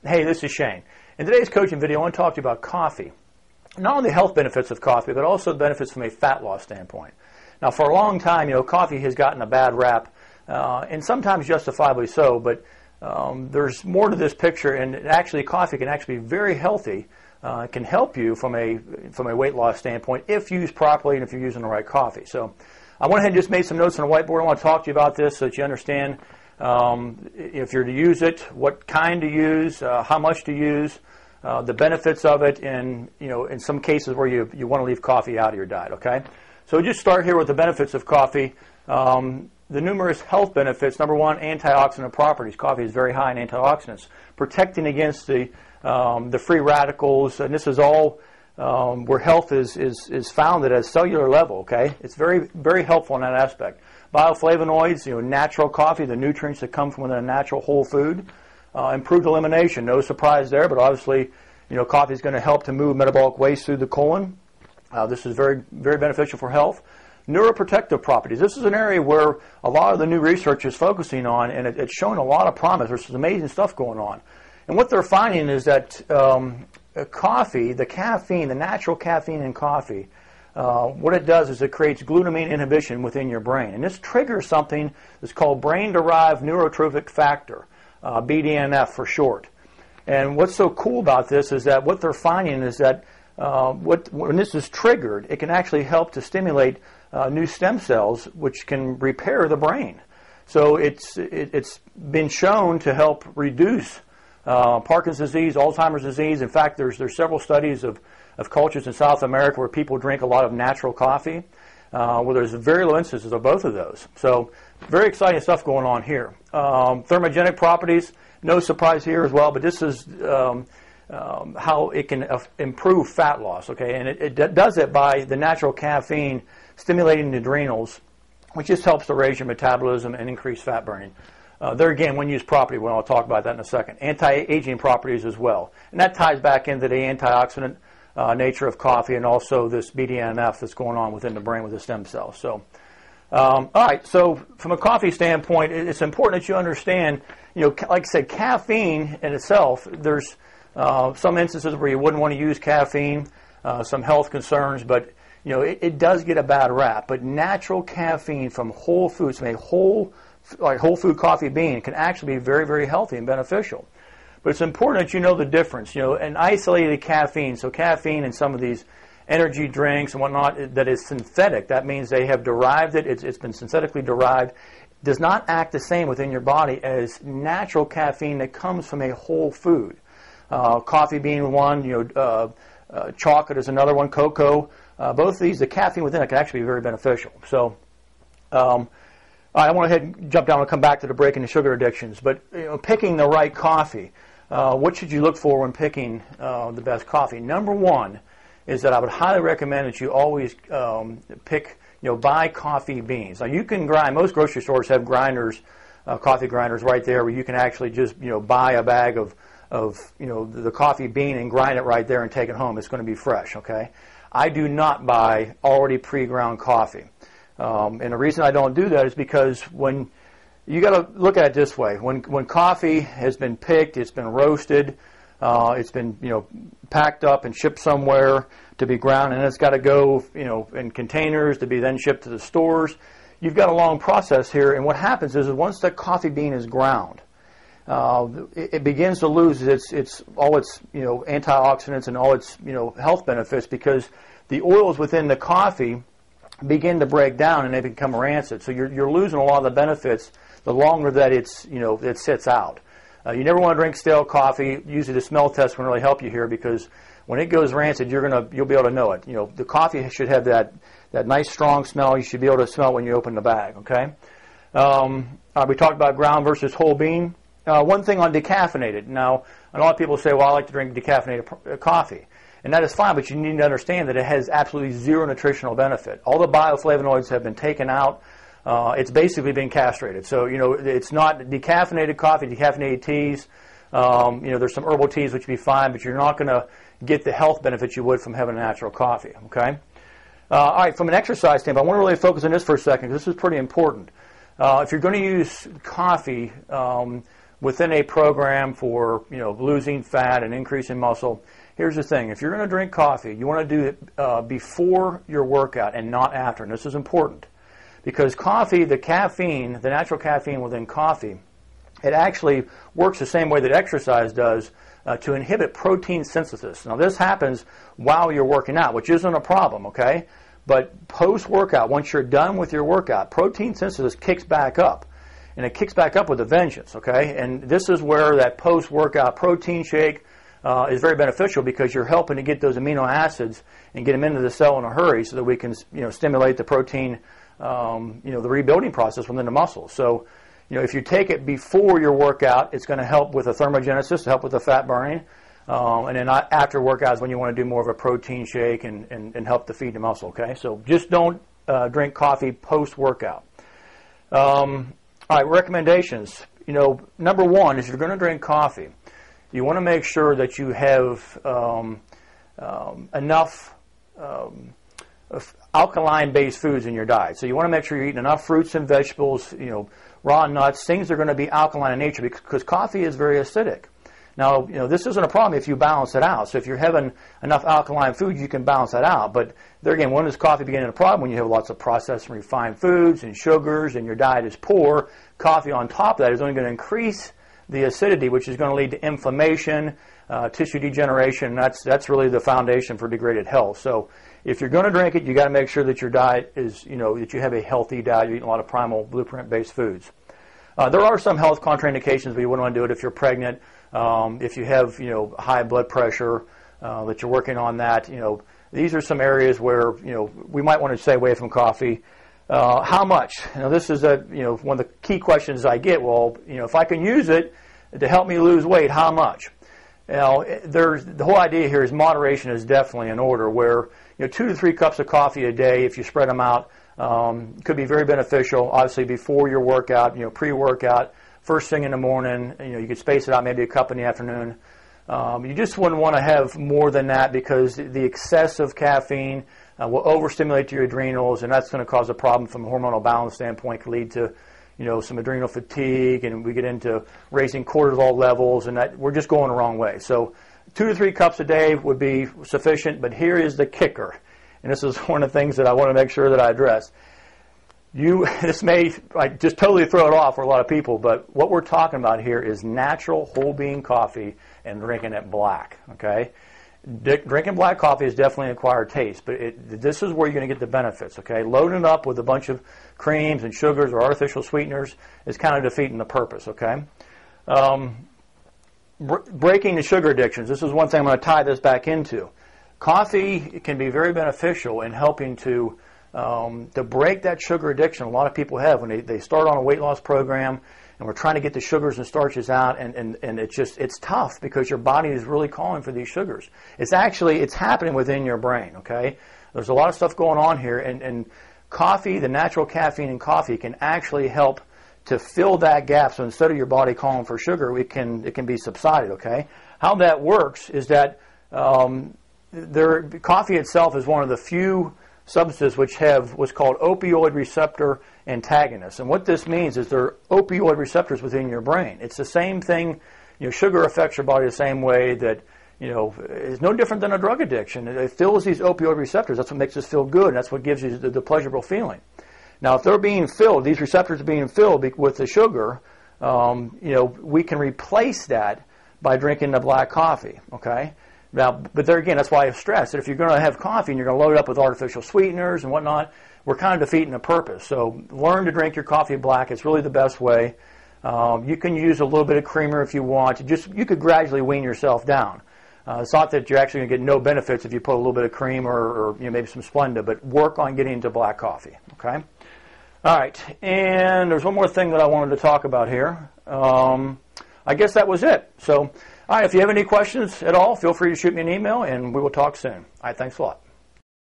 Hey, this is Shane. In today's coaching video, I want to talk to you about coffee. Not only the health benefits of coffee, but also the benefits from a fat loss standpoint. Now, for a long time, coffee has gotten a bad rap, and sometimes justifiably so, but there's more to this picture, and actually coffee can actually be very healthy. It can help you from a weight loss standpoint if used properly and if you're using the right coffee. So I went ahead and just made some notes on a whiteboard. I want to talk to you about this so that you understand if you're to use it, what kind to use, how much to use, the benefits of it, and in some cases where you want to leave coffee out of your diet. Okay, so just start here with the benefits of coffee. The numerous health benefits. Number one, antioxidant properties. Coffee is very high in antioxidants, protecting against the free radicals, and this is all where health is found at a cellular level. Okay, it's very, very helpful in that aspect. Bioflavonoids, natural coffee, the nutrients that come from within a natural whole food. Improved elimination, no surprise there, but obviously, coffee is going to help to move metabolic waste through the colon. This is very, very beneficial for health. Neuroprotective properties. This is an area where a lot of the new research is focusing on, and it's showing a lot of promise. There's some amazing stuff going on. And what they're finding is that coffee, the caffeine, the natural caffeine in coffee, what it does is it creates glutamine inhibition within your brain. And this triggers something that's called brain-derived neurotrophic factor, BDNF for short. And what's so cool about this is that what they're finding is that when this is triggered, it can actually help to stimulate new stem cells, which can repair the brain. So it's been shown to help reduce Parkinson's disease, Alzheimer's disease. In fact, there's several studies of cultures in South America where people drink a lot of natural coffee, where there's very low instances of both of those. So very exciting stuff going on here. Thermogenic properties, no surprise here as well, but this is how it can improve fat loss. Okay, and it does it by the natural caffeine stimulating the adrenals, which just helps to raise your metabolism and increase fat burning. There again, when used properly, well, I'll talk about that in a second. Anti-aging properties as well. And that ties back into the antioxidant nature of coffee and also this BDNF that's going on within the brain with the stem cells. So, all right, so from a coffee standpoint, it's important that you understand, like I said, caffeine in itself, there's some instances where you wouldn't want to use caffeine, some health concerns, but it does get a bad rap. But natural caffeine from whole foods, from a whole food coffee bean, can actually be very, very healthy and beneficial. But it's important that you know the difference. An isolated caffeine, so caffeine in some of these energy drinks and whatnot, that is synthetic. That means they have derived it. It's been synthetically derived. Does not act the same within your body as natural caffeine that comes from a whole food. Coffee being one, chocolate is another one, cocoa. Both of these, the caffeine within it can actually be very beneficial. So, I want to head and jump down and come back to the breaking the sugar addictions. But picking the right coffee, what should you look for when picking the best coffee? Number one is that I would highly recommend that you always buy coffee beans. Now you can grind. Most grocery stores have grinders, coffee grinders right there, where you can actually just buy a bag of the coffee bean and grind it right there and take it home. It's going to be fresh. Okay. I do not buy already pre-ground coffee. And the reason I don't do that is because when you got to look at it this way: when coffee has been picked, it's been roasted, it's been packed up and shipped somewhere to be ground, and it's got to go in containers to be then shipped to the stores. You've got a long process here, and what happens is once that coffee bean is ground, it begins to lose all its antioxidants and all its health benefits, because the oils within the coffee begin to break down and they become rancid. So you're losing a lot of the benefits the longer that it sits out. You never want to drink stale coffee. Usually the smell test can really help you here, because when it goes rancid, you'll be able to know it. The coffee should have that nice strong smell. You should be able to smell it when you open the bag. Okay. We talked about ground versus whole bean. One thing on decaffeinated. Now, a lot of people say, well, I like to drink decaffeinated coffee. And that is fine, but you need to understand that it has absolutely zero nutritional benefit. All the bioflavonoids have been taken out. It's basically been castrated. So, it's not decaffeinated coffee, decaffeinated teas. There's some herbal teas which would be fine, but you're not going to get the health benefits you would from having a natural coffee. Okay? All right, from an exercise standpoint, I want to really focus on this for a second, because this is pretty important. If you're going to use coffee, within a program for losing fat and increasing muscle. Here's the thing: if you're going to drink coffee, you want to do it before your workout and not after. And this is important because coffee, the caffeine, the natural caffeine within coffee, it actually works the same way that exercise does to inhibit protein synthesis. Now this happens while you're working out, which isn't a problem, okay? But post-workout, once you're done with your workout, protein synthesis kicks back up. And it kicks back up with a vengeance, okay? And this is where that post-workout protein shake is very beneficial because you're helping to get those amino acids and get them into the cell in a hurry so that we can stimulate the protein, the rebuilding process within the muscle. So, if you take it before your workout, it's going to help with the thermogenesis, help with the fat burning. And then after workout is when you want to do more of a protein shake and help to feed the muscle, okay? So just don't drink coffee post-workout. All right, recommendations. Number one is if you're going to drink coffee, you want to make sure that you have enough alkaline-based foods in your diet. So you want to make sure you're eating enough fruits and vegetables, raw nuts, things that are going to be alkaline in nature because coffee is very acidic. Now, this isn't a problem if you balance it out. So if you're having enough alkaline food, you can balance that out. But there again, when does coffee begin a problem? When you have lots of processed and refined foods and sugars and your diet is poor, coffee on top of that is only going to increase the acidity, which is going to lead to inflammation, tissue degeneration, and that's really the foundation for degraded health. So if you're going to drink it, you got to make sure that your diet is, that you have a healthy diet. You're eating a lot of primal blueprint-based foods. There are some health contraindications, but you wouldn't want to do it if you're pregnant, if you have, high blood pressure, that you're working on that. These are some areas where, we might want to stay away from coffee. How much? This is one of the key questions I get. Well, if I can use it to help me lose weight, how much? The whole idea here is moderation is definitely in order. Where 2 to 3 cups of coffee a day, if you spread them out, could be very beneficial. Obviously, before your workout, pre-workout, first thing in the morning. You could space it out, maybe a cup in the afternoon. You just wouldn't want to have more than that because the excessive caffeine will overstimulate your adrenals, and that's going to cause a problem from a hormonal balance standpoint. Could lead to some adrenal fatigue, and we get into raising cortisol levels, and that we're just going the wrong way. So 2 to 3 cups a day would be sufficient, but here is the kicker, and this is one of the things that I want to make sure that I address. This may just totally throw it off for a lot of people, but what we're talking about here is natural whole bean coffee and drinking it black, okay? Drinking black coffee is definitely an acquired taste, but this is where you're going to get the benefits, okay? Loading it up with a bunch of creams and sugars or artificial sweeteners is kind of defeating the purpose, okay? Breaking the sugar addictions. This is one thing I'm going to tie this back into. Coffee can be very beneficial in helping to break that sugar addiction a lot of people have when they start on a weight loss program, and we're trying to get the sugars and starches out, and it's tough because your body is really calling for these sugars. It's happening within your brain, okay? There's a lot of stuff going on here, and coffee, the natural caffeine in coffee can actually help to fill that gap. So instead of your body calling for sugar, it can be subsided, okay? How that works is that coffee itself is one of the few substances which have what's called opioid receptor antagonists. And what this means is there are opioid receptors within your brain. It's the same thing, sugar affects your body the same way that, is no different than a drug addiction. It fills these opioid receptors. That's what makes us feel good, and that's what gives you the pleasurable feeling. Now, if they're being filled, these receptors are being filled with the sugar, we can replace that by drinking the black coffee, okay? Now, but there again, that's why I stress that if you're going to have coffee and you're going to load it up with artificial sweeteners and whatnot, we're kind of defeating the purpose. So learn to drink your coffee black. It's really the best way. You can use a little bit of creamer if you want. You could gradually wean yourself down. It's not that you're actually going to get no benefits if you put a little bit of cream or maybe some Splenda, but work on getting into black coffee. Okay. All right, and there's one more thing that I wanted to talk about here. I guess that was it. So, all right, if you have any questions at all, feel free to shoot me an email, and we will talk soon. All right, thanks a lot.